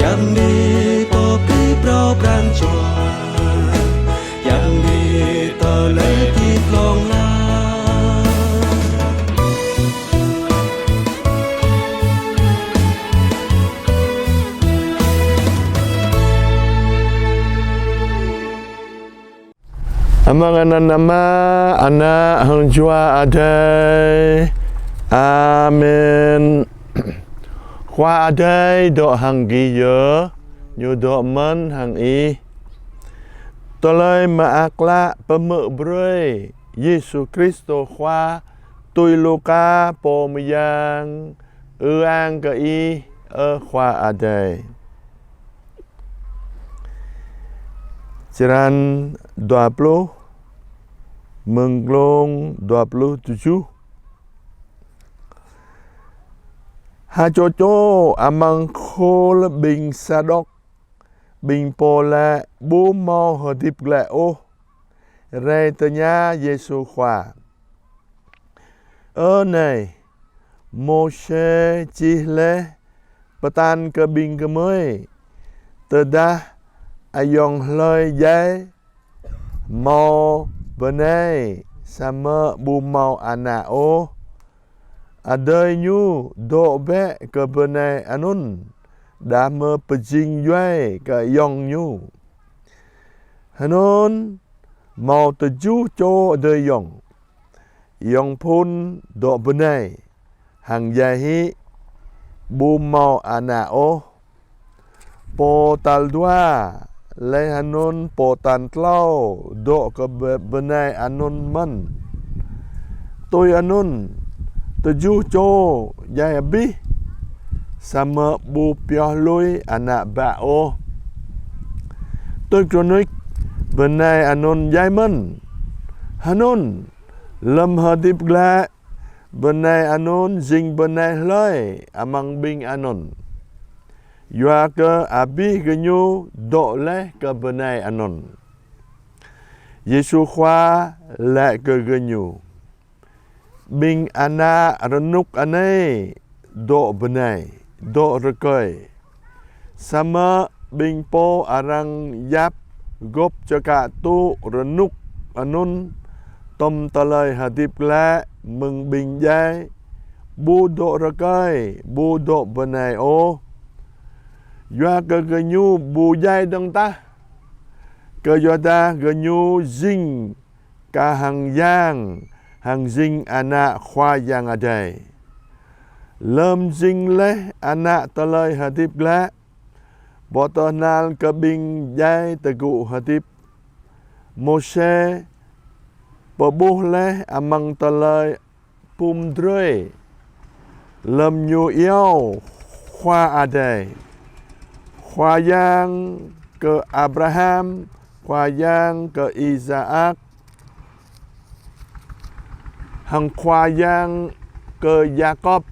yang mi po pi pro prang chua yang mi to le ti plong la Amang nama anak hang jua adai. Amen. Khoa adai do hang giyo nyu do man hang i. Tolai ma akla pemuk broi Yesus Kristo khoa tui luka po miyang ang ke i khoa adai. Ciran 20 Menglong 27 Hajojo amang khol bing sadok bing pola bu mau hodip glao re tanya Yesu khoa này Moshe chihle patan ke bing ke mới tedah ayong lơi giấy mau benai sama bu mau anao adai nyu do be ke benai anun da me pejing yai ke yong nyu hanun mau teju cho adai yong pun do benai hang jahi bu mau anao po tal dua Lai hanun po tan tlau do ke benai anun man tôi anun tuju cho jai abi sama bu piah lui anak bao tôi kronik benai anun jai man hanun lam hadip gla benai anun jing benai lai amang bing anun Yua ke abi genyu do leh ke benai anon. Yesu khoa le ke genyu. Bing ana renuk anai do benai, do rekoi. Sama bing po arang yap gop caka tu renuk anon tom talai hadip la meng bing jai bu do rekoi, bu do benai o. Yua ke genyu bu jai dong ta ke yota genyu zing ka hang yang hang zing anak khoa yang adai lem zing leh anak talai hadip la botonal ke bing jai tegu hadip Moshe pebuh leh amang talai pum droi lem nyu yau khoa adai khoa yang ke Abraham, khoa yang ke Isaac, hang khoa yang ke Jacob,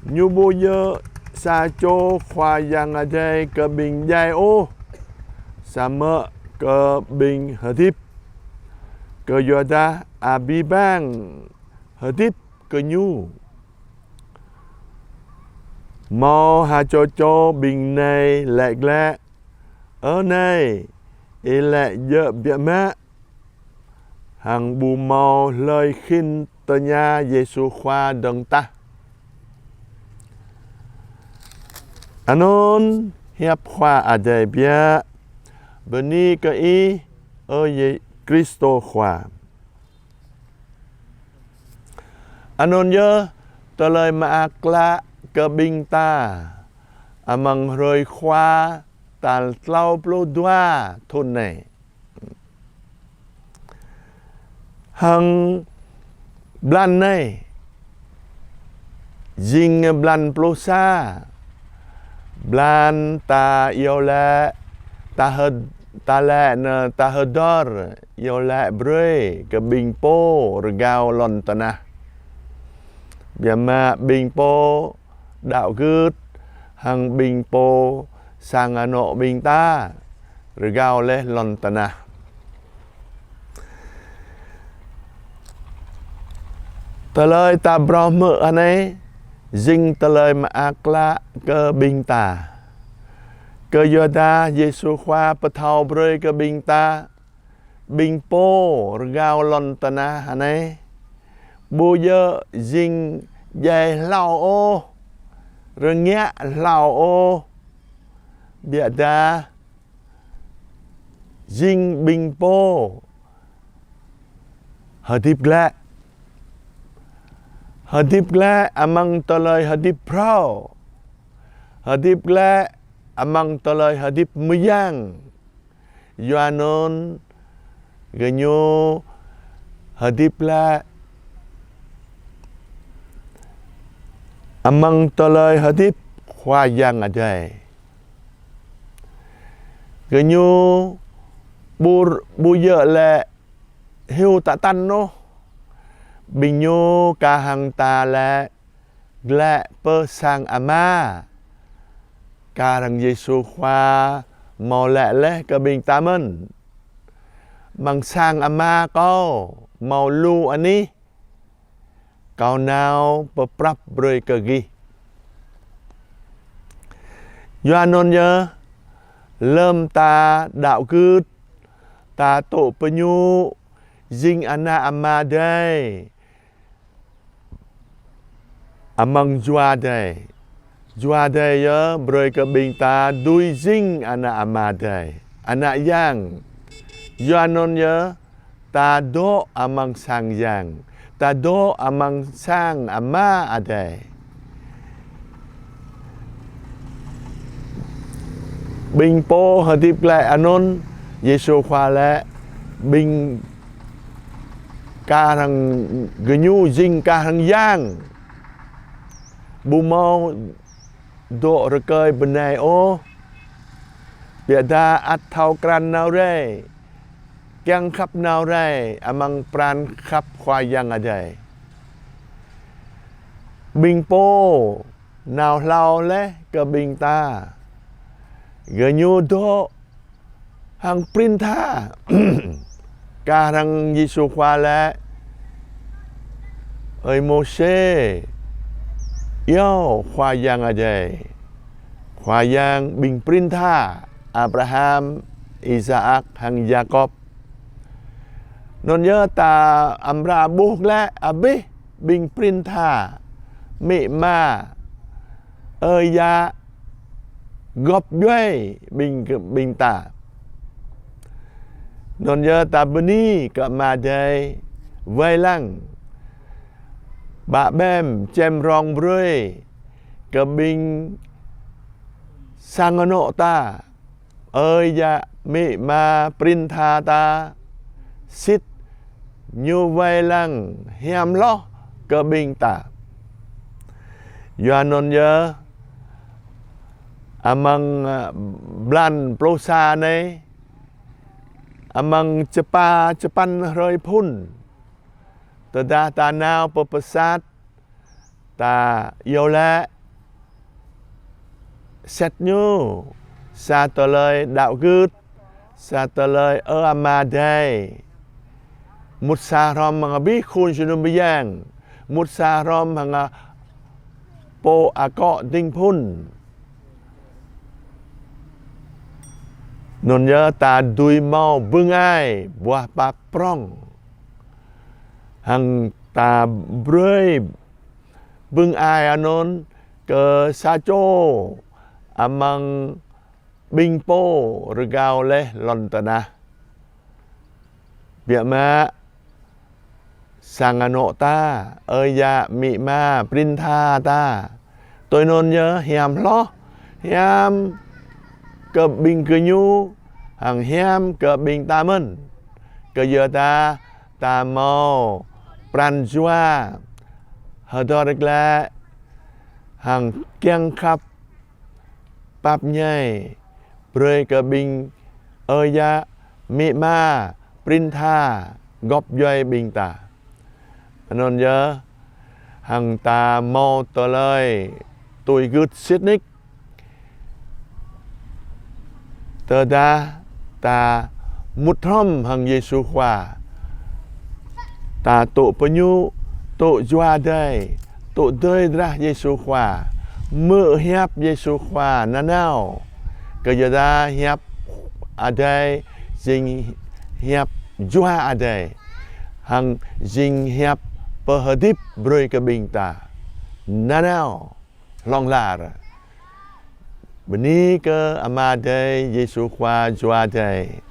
nyubuye saco khoa yang ada ke bing jai o, sama ke bing hadip, ke Yoda abibang hadip ke nyu. Mau ha cho bình này lại lẹ ở này ý lại dợ bịa mẹ hàng bù mau lời khinh tờ nhà Giêsu khoa đấng ta anon hiệp khoa ở đây bịa beni ke i ở Kristo khoa anon nhớ tờ lời mà akla ke bing ta amang roi khoa tal tlau plo dua thôn này hằng blan này jing blan plo sa blan ta yêu lệ ta lệ nè ta hedor yêu lệ bre ke bing po regao lon tana biama bing po đạo gứt hằng bình po sang ano bình ta regao le lontana ta lời ta bro mơ anh ấy dinh ta lời mà akla cơ bình ta cơ giờ ta Giêsu khoa bờ thầu bơi cơ bình ta bình po gao lon ta na hà này bù giờ dinh dày lao ô rồi nghe lao ô bịa ta dinh bình po hadip lẹ among toloi hadip pro hadip lẹ among toloi hadip muyang Yohanon ganyo hadip lẹ among toloi hadip khoa yang ở đây ganyo bu giờ lẹ hiu tạ tan no bình nhô ca hằng ta lẹ pơ sang ama ca rằng Giêsu khoa mò lẹ cơ bình ta mình bằng sang ama có màu lu anh đi cao nào pơ prap bơi cơ ghi Yohanon nhớ lâm ta đạo cư ta tổ pơ nhu dinh ana ama đây among jua đây ya bơi ke bing ta đuôi dinh ana ama đây ana yang Yohanon ya ta do among sang yang ta do among sang ama adai bing po hadip lại anon Giêsu khoa lẽ bing ca thằng gnu dinh ca thằng giang bù mau độ rồi cười bên này ô bịa ta ắt thao cran nào đây keng khắp nào đây amang pran khắp khoa giang ở đây bình po nào lao lẽ cơ bình ta gnu độ hàng print tha ca thằng Giêsu khoa lẽ ơi Mô-xê yêu khoa giang ở đây khoa giang bình print tha Abraham Isaac hàng Jacob non nhớ ta amra buộc lẽ abe bình print tha mẹ ma ơi ya gop duy bình ta non nhớ ta beni ke ma đây vây lăng bà bem chem rong brui ke bing sangono ta ơi ya mẹ ma print tha ta sit như vây lăng hiam lo ke bing ta Yohanon nhớ among blan prosa này among cepan rơi phun ta nào popesat ta yêu lẽ xét nhu sa tờ lời đạo gứt sa tờ lời ở ama đây một sa rom hàng bí khôn cho nó giang một sa rom hàng po cọ tinh phun non nhớ ta đuôi mau vương ai buah bạc prong hàng ta bơi vương ai anon ke sa cho amang bing po regao le lontana bia ma sangano ta ơi ya mị ma prin tha ta tôi non nhớ hiam lo hiam cơ bình cơ nhu hàng hiam cơ bình ta mình cơ giờ ta mau pran jua hờ đó là hàng keng khắp bắp nhảy bơi cơ bình ơi ya mị ma prin tha góp dây bình ta non nhớ hàng ta mau tờ lời tôi gứt xít nick tờ ta một hôm hàng Giêsu khoa ta tổ bơ nhu tổ doa đây tổ đời ra Giêsu khoa mơ hiệp Giêsu khoa na nào Ke jada hiap adai jing hiap jua adai hang jing hiap perhadip broi ke bingta nanao long lar beni ke amadai Yesu kwa jua dai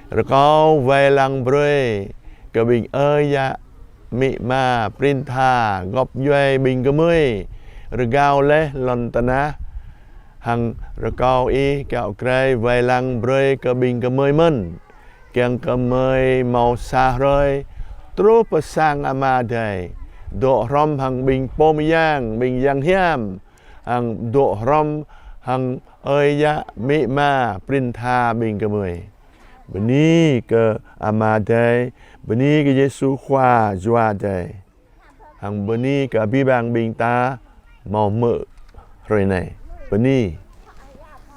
rekau vai lang broi ke bing ya mi ma printha gop yoi bing ke mui regau leh lontana hằng rekau i kẹo kray vai lang broi ke bing ke mui men kiang ke mui mau sa roi tru pesang amadai do rom hằng bing pom yang hiam hằng do rom hằng ya mi ma printha bing ke mui beni ke amadai beni ke Yesu khoa jua dai hằng beni ke bi bang bing ta mau mự rồi này beni